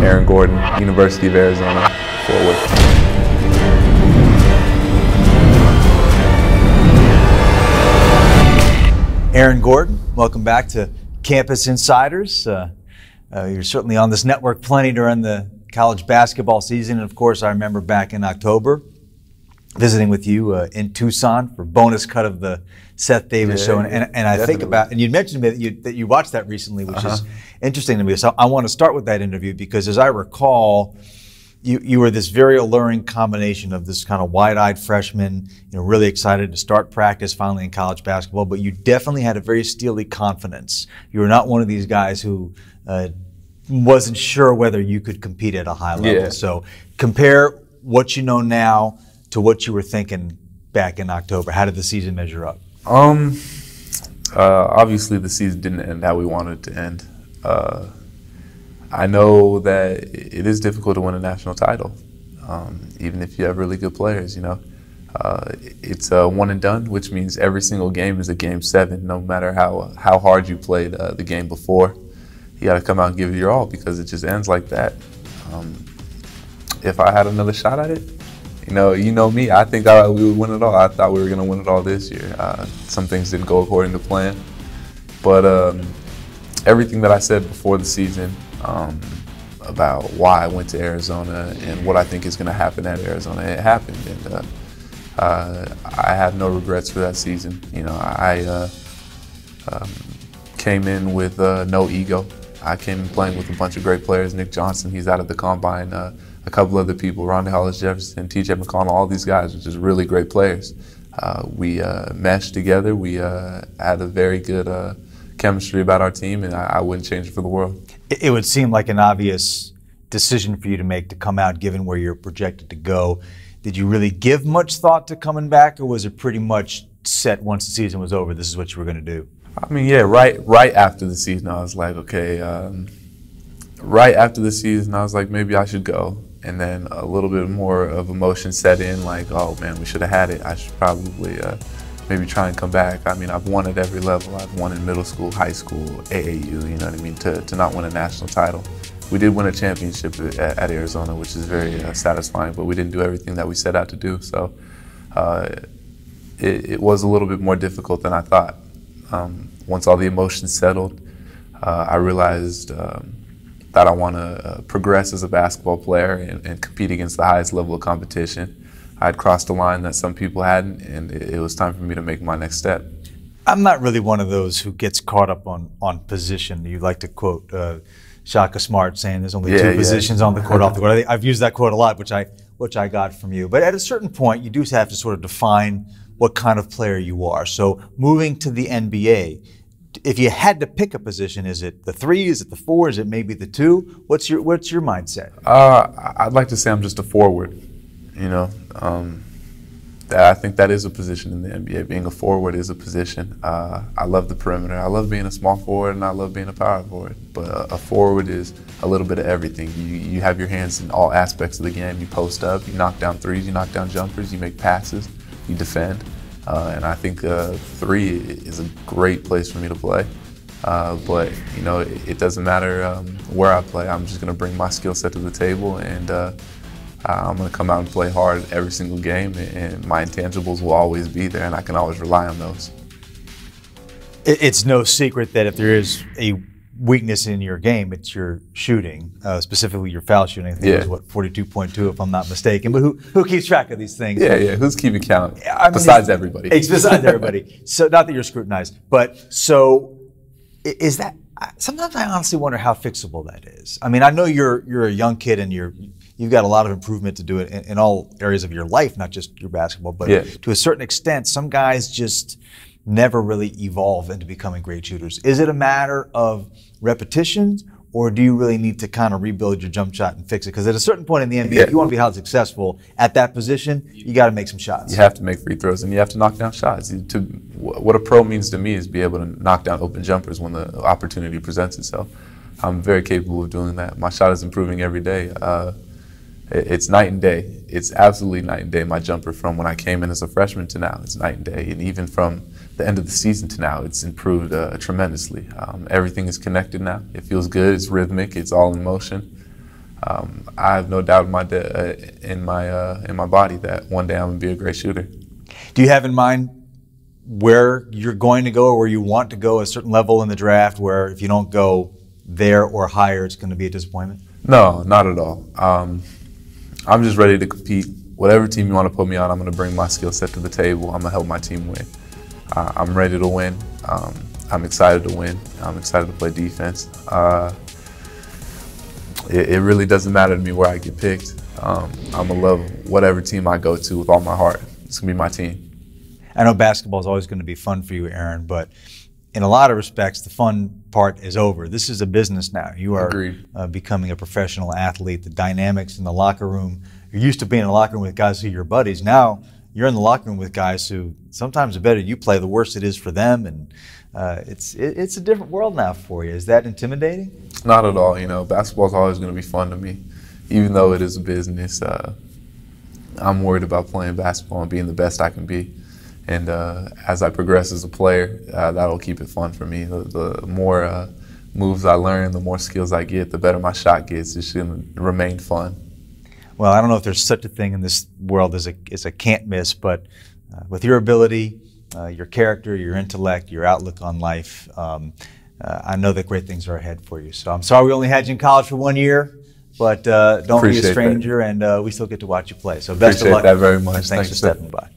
Aaron Gordon, University of Arizona, Fort Worth. Aaron Gordon, welcome back to Campus Insiders. You're certainly on this network plenty during the college basketball season. And of course, I remember back in October visiting with you in Tucson for bonus cut of the Seth Davis show. And I think about, and you mentioned to me that you watched that recently, which is interesting to me. So I want to start with that interview because as I recall, you were this very alluring combination of this kind of wide-eyed freshman, really excited to start practice finally in college basketball, but you definitely had a very steely confidence. You were not one of these guys who wasn't sure whether you could compete at a high level. Yeah. So compare what you know now to what you were thinking back in October. How did the season measure up? Obviously the season didn't end how we wanted it to end. I know that it is difficult to win a national title, even if you have really good players, It's a one and done, which means every single game is a game 7, no matter how hard you played the game before. You got to come out and give it your all because it just ends like that. If I had another shot at it, you know me, I think we would win it all. I thought we were going to win it all this year. Some things didn't go according to plan, but everything that I said before the season, about why I went to Arizona and what I think is going to happen at Arizona. It happened, and I have no regrets for that season. I came in with no ego. I came in playing with a bunch of great players. Nick Johnson, he's out of the combine. A couple other people, Ronda Hollis-Jefferson, TJ McConnell, all these guys are just really great players. We meshed together. We had a very good chemistry about our team, and I wouldn't change it for the world. It would seem like an obvious decision for you to make to come out, given where you're projected to go. Did you really give much thought to coming back, or was it pretty much set once the season was over, this is what you were going to do? I mean, yeah, right after the season, I was like, okay, right after the season, I was like, maybe I should go. And then a little bit more of emotion set in, like, oh man, we should have had it. I should probably maybe try and come back. I mean, I've won at every level. I've won in middle school, high school, AAU, you know what I mean, to not win a national title. We did win a championship at Arizona, which is very satisfying, but we didn't do everything that we set out to do. So it was a little bit more difficult than I thought. Once all the emotions settled, I realized that I want to progress as a basketball player and compete against the highest level of competition. I'd crossed a line that some people hadn't, and it was time for me to make my next step. I'm not really one of those who gets caught up on position. You like to quote Shaka Smart saying there's only two positions on the court, off the court. I've used that quote a lot, which I got from you. But at a certain point, you do have to sort of define what kind of player you are. So moving to the NBA, if you had to pick a position, is it the 3, is it the 4, is it maybe the 2? What's your mindset? I'd like to say I'm just a forward. I think that is a position in the NBA. Being a forward is a position. I love the perimeter. I love being a small forward, and I love being a power forward. But a forward is a little bit of everything. You have your hands in all aspects of the game. You post up, you knock down threes, you knock down jumpers, you make passes, you defend. And I think 3 is a great place for me to play. But it doesn't matter where I play. I'm just going to bring my skill set to the table, and I'm going to come out and play hard every single game, and my intangibles will always be there, and I can always rely on those. It's no secret that if there is a weakness in your game, it's your shooting, specifically your foul shooting. I think it was, 42.2 if I'm not mistaken. But who keeps track of these things? Yeah, who's keeping count? Besides everybody. Besides everybody. So not that you're scrutinized, but so is that? Sometimes I honestly wonder how fixable that is. I mean, I know you're a young kid and you've got a lot of improvement to do it in all areas of your life, not just your basketball, but to a certain extent, some guys just never really evolve into becoming great shooters. Is it a matter of repetitions, or do you really need to kind of rebuild your jump shot and fix it? Because at a certain point in the NBA, if you want to be highly successful at that position, you got to make some shots. You have to make free throws, and you have to knock down shots. What a pro means to me is be able to knock down open jumpers when the opportunity presents itself. I'm very capable of doing that. My shot is improving every day. It's night and day. It's absolutely night and day. My jumper from when I came in as a freshman to now, it's night and day. And even from the end of the season to now, it's improved tremendously. Everything is connected now. It feels good. It's rhythmic. It's all in motion. I have no doubt in my body that one day I'm gonna be a great shooter. Do you have in mind where you're going to go or where you want to go, a certain level in the draft where if you don't go there or higher, it's going to be a disappointment? No, not at all. I'm just ready to compete. Whatever team you want to put me on, I'm going to bring my skill set to the table. I'm going to help my team win. I'm ready to win. I'm excited to win. I'm excited to play defense. It really doesn't matter to me where I get picked. I'm going to love whatever team I go to with all my heart. It's going to be my team. I know basketball is always going to be fun for you, Aaron, but in a lot of respects, the fun part is over. This is a business now. You are becoming a professional athlete. The dynamics in the locker room. You're used to being in the locker room with guys who are your buddies. Now you're in the locker room with guys who sometimes the better you play, the worse it is for them. And it's a different world now for you. Is that intimidating? Not at all. You know, basketball is always going to be fun to me, even though it is a business. I'm worried about playing basketball and being the best I can be. And as I progress as a player, that'll keep it fun for me. The more moves I learn, the more skills I get, the better my shot gets. It's going to remain fun. Well, I don't know if there's such a thing in this world as a can't miss, but with your ability, your character, your intellect, your outlook on life, I know that great things are ahead for you. So I'm sorry we only had you in college for 1 year, but don't be a stranger, and we still get to watch you play. So best of luck. Appreciate that very much. Thanks for stepping by.